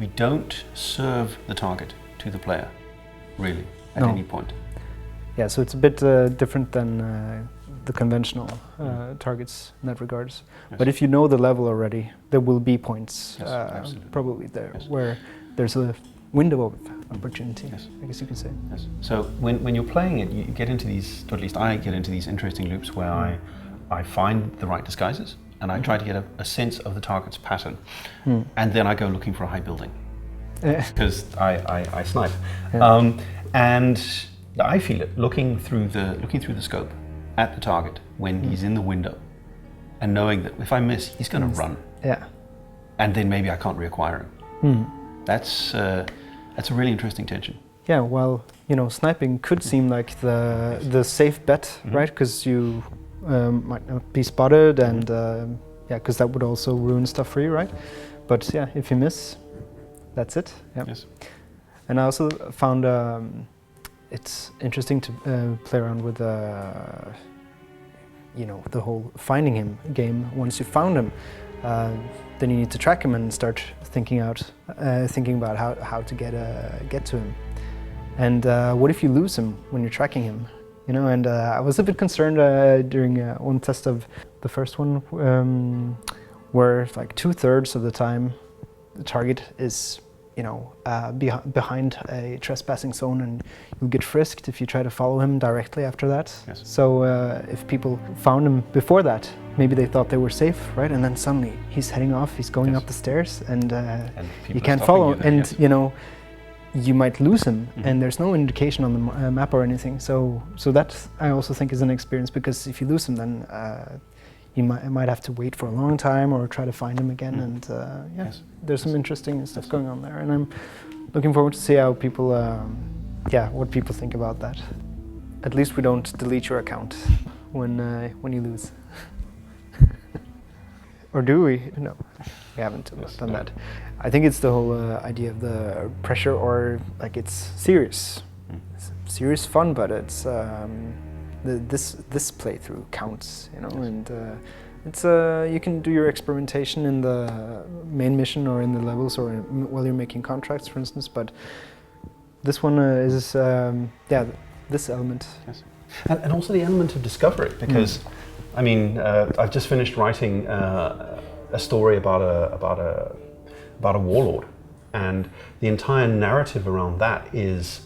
we don't serve the target to the player, really, at any point. Yeah, so it's a bit different than the conventional targets in that regards. Yes. But if you know the level already, there will be points probably there where there's a window of opportunity, I guess you could say. Yes. So when you're playing it, you get into these, or at least I get into these interesting loops where I find the right disguises and I try to get a sense of the target's pattern, and then I go looking for a high building because I snipe, and I feel it looking through the scope at the target when he's in the window, and knowing that if I miss, he's going to run, and then maybe I can't reacquire him. That's a really interesting tension. Yeah, well, you know, sniping could seem like the safe bet, right? Because you might not be spotted, and because that would also ruin stuff for you, right? But yeah, if you miss, that's it. Yeah. Yes. And I also found it's interesting to play around with you know, the whole finding him game. Once you found him, then you need to track him and start thinking about how to get to him. And what if you lose him when you're tracking him? You know, and I was a bit concerned during one test of the first one, where like 2/3 of the time the target is, you know, behind a trespassing zone, and you'll get frisked if you try to follow him directly after that. Yes. So if people found him before that, maybe they thought they were safe, right? And then suddenly he's heading off, he's going up the stairs, and you can't follow. And you know, you might lose him, and there's no indication on the map or anything. So that I also think is an experience, because if you lose him, then you might have to wait for a long time or try to find him again. And there's some interesting stuff going on there, and I'm looking forward to see how people, what people think about that. At least we don't delete your account when you lose. Or do we? No, we haven't done that. I think it's the whole idea of the pressure, or like it's serious. It's serious fun, but it's this playthrough counts, you know, and it's you can do your experimentation in the main mission or in the levels or while you're making contracts, for instance. But this one is this element. Yes. And also the element of discovery, because I mean, I've just finished writing a story about a warlord, and the entire narrative around that is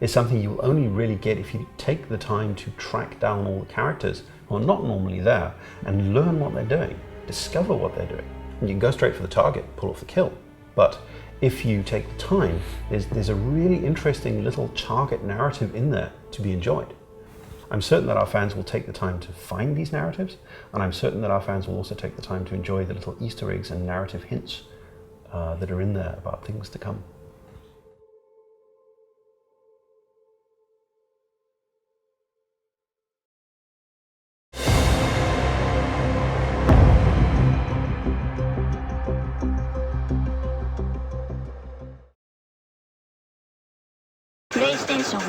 something you'll only really get if you take the time to track down all the characters who are not normally there and learn what they're doing, discover what they're doing. And you can go straight for the target, pull off the kill. But if you take the time, there's a really interesting little target narrative in there to be enjoyed. I'm certain that our fans will take the time to find these narratives, and I'm certain that our fans will also take the time to enjoy the little Easter eggs and narrative hints that are in there about things to come. PlayStation